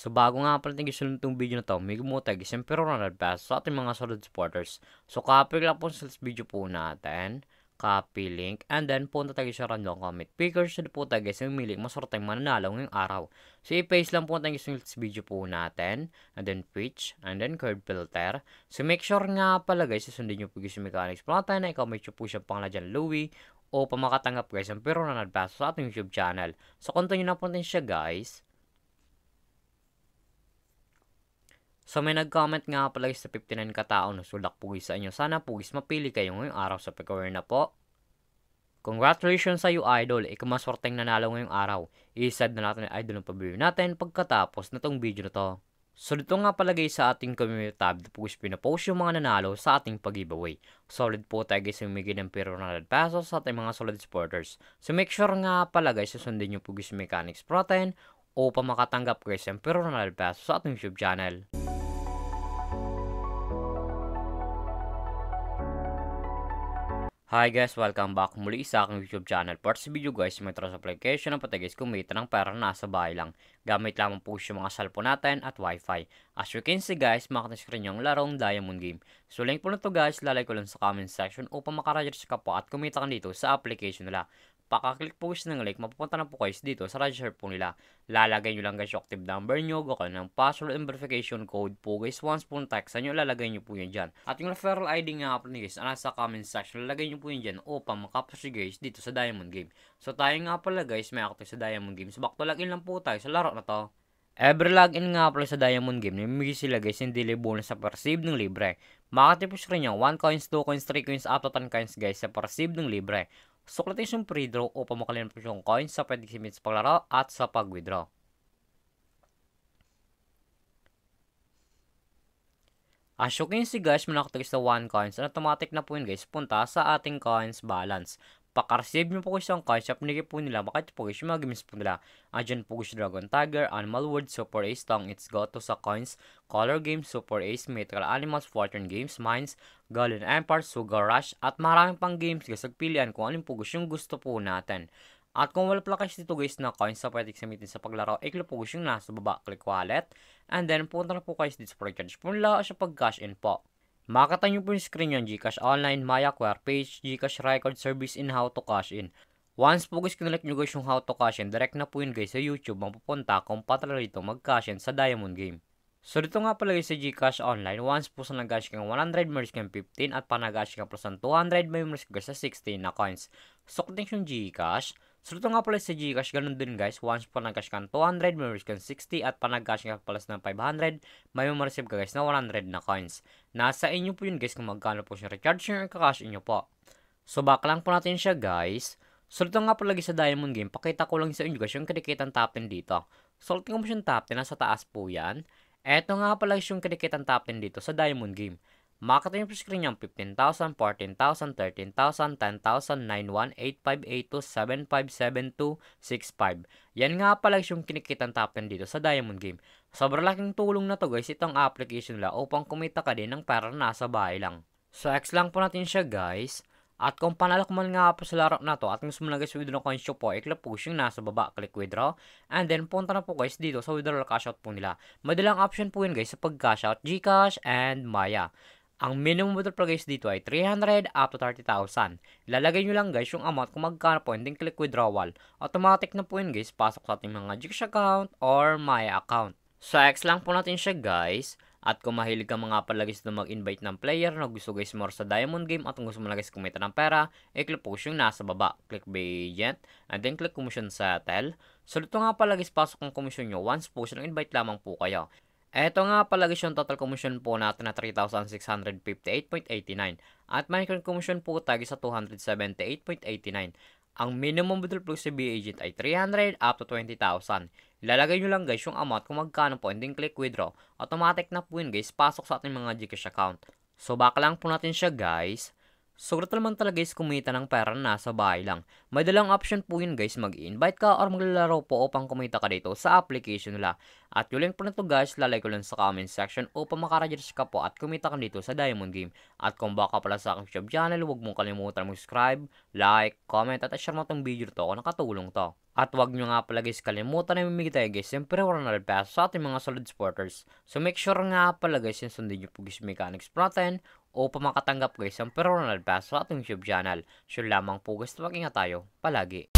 So bago nga pala natin gusto itong video na to, may gumutay siyempre Ronald Pass sa ating mga solid supporters. So copy lang po sa video po natin, copy link, and then punta tayo sa random comment picker. So po tayo guys, mamili masorteng mananalo ngayong araw. So i-paste lang po tayo sa video po natin, and then pitch, and then curve filter. So make sure nga pala guys, susundin nyo po guys yung mechanics po natin na ikaw may po siya pang dyan Louie, o pamakatanggap guys ang pero Ronald Pass sa ating YouTube channel. So continue na po natin siya guys. So may nag-comment nga pala sa 59 katao na sulak po sa inyo. Sana po mapili kayo ngayong araw sa pag-aware na po. Congratulations sa iyo idol, ikamaswerteng nanalo ngayong araw. I-sad na natin ang idol ng pabili natin pagkatapos na tong video na to. So dito nga palagay sa ating community tab, po pinapost yung mga nanalo sa ating pag-giveaway. Solid po tayo guys yung migay ng pero 100 pesos sa ating mga solid supporters. So make sure nga pala guys, susundin nyo po guys mechanics protein o pamakatanggap guys yung pero 100 pesos sa ating YouTube channel. Hi guys, welcome back muli sa aking YouTube channel. For this video guys, may trust application na pati guys kumita ng pera nasa bahay lang. Gamit lamang po yung mga cellphone natin at wifi. As you can see guys, makita screen yung larong Diamond Game. So link po na to guys, lalagay ko lang sa comment section upang makaregister ka po at kumita ka dito sa application nila. Pakaklik po guys ng link, mapupunta na po guys dito sa register po nila. Lalagay nyo lang guys yung active number nyo, gawin ng password and verification code po guys. Once po text nyo, lalagay nyo po yan dyan. At yung referral ID nga po guys, nasa comment section, lalagay nyo po yan dyan upang makapos guys dito sa Diamond Game. So tayo nga pala guys, may active sa Diamond Game. So back to login lang po tayo sa laro na to. Every login nga pala sa Diamond Game, namimigay sila guys yung daily bonus sa per-receive ng libre. Makakatipos rin nyo 1 coins, 2 coins, 3 coins, up to 10 coins guys sa per-receive ng libre. Suklatin yung pre-draw upang makalina po yung coins sa pwede simit sa paglaro at sa pag-withdraw. As you can see guys, manakatagis sa 1 coins, automatic na po yun guys, punta sa ating coins balance. Paka-receive nyo po guys yung coins, sa pinigay po nila, makita po guys yung mga games po nila. Andyan po guys Dragon Tiger, Animal World, Super Ace, Tong, It's Goto sa coins, Color Games, Super Ace, Mythical Animals, Fortune Games, Mines, Golden Empire, Sugar Rush, at maraming pang games guys, nagpilian kung alin po guys yung gusto po natin. At kung wala pala kasi dito guys na coins na pwede gamitin sa paglaro, i-click po guys yung nasa baba, click wallet, and then punta na po guys dito sa recharge po nila o sa pag-cash in po. Makita nyo po yung screen yung Gcash Online, MyAcquire Page, Gcash Record Service, in how to cash in. Once po guys, kinelect nyo guys yung how to cash in, direct na po yun guys sa YouTube, mapupunta kung patala dito mag-cash in sa Diamond Game. So dito nga pala guys sa Gcash Online, once po sa nag-cash kang 100, meron kang 15, at pa nag-cash kang plus ng 200, may meron guys sa 16 na coins. So kung yung Gcash, so dito nga pala sa Gcash, ganun din guys, once po nag-cash kang 200, may meron kang 60, at pa nag-cash kang plus ng 500, may ma-receive ka guys na 100 na coins. Nasa inyo po yun guys kung magkano po siya recharge nyo or kakash inyo po. So back lang po natin siya guys. So dito nga pala guys sa Diamond Game, pakita ko lang sa inyo guys yung kinikitang top 10 dito. So tingnan mo siyang top 10, nasa taas po yan. Eto nga pala yung kinikitang top 10 dito sa Diamond Game. Makita nyo po screen yung 15,000, 14,000, 13,000, 10,000, 91, 8582, 7572, 65. Yan nga pala yung kinikitang top 10 dito sa Diamond Game. Sobrang laking tulong na to guys, itong application nila upang kumita ka din ng pera nasa bahay lang. So X lang po natin siya guys. At kung panalo ko man nga po sa laro na to at gusto mo na guys withdraw ng coins po, i-click po yung nasa baba, click withdraw, and then punta na po guys dito sa withdrawal cash out po nila. Madalang option po yun guys sa pag-cash out, Gcash and Maya. Ang minimum withdrawal guys dito ay 300 up to 30,000. Ilalagay nyo lang guys yung amount kung magkano po, and then click withdrawal. Automatic na po yun guys, pasok sa ating mga Gcash account or Maya account. So X lang po natin siya guys. At kung mahilig ka mga pala guys na mag-invite ng player na gusto guys more sa Diamond Game at kung gusto mo na guys kumita ng pera, i-click po yung nasa baba. Click Buy Agent and then click Commission Settle. So dito nga pala guys, pasok ang commission nyo once po siya invite lamang po kayo. Eto nga pala guys yung total commission po natin na 3,658.89 at may commission po tayo sa 278.89. Ang minimum withdrawal po sa Buy Agent ay 300 up to 20,000. Ilalagay nyo lang guys yung amount kung magkano po, and then click withdraw. Automatic na po yun guys, pasok sa ating mga Gcash account. So back lang po natin siya guys. So grato naman talaga guys kumita ng pera na nasa bahay lang. May dalang option po yun guys, mag-invite ka or maglalaro po upang kumita ka dito sa application nila. At yung link po na to guys, lalagay ko lang sa comment section upang makaregister ka po at kumita ka dito sa Diamond Game. At kung baka pala sa aking YouTube channel, huwag mong kalimutan mag-subscribe, like, comment at share mo itong video to kung nakatulong to. At wag nyo nga pala guys kalimutan na mamigay tayo guys siyempre 100 pesos sa ating mga solid supporters. So make sure nga pala guys yung sundin nyo po guys mechanics natin o pamakatanggap guys siyempre 100 pesos sa ating YouTube channel. Sure lamang po guys mag-ingat tayo palagi.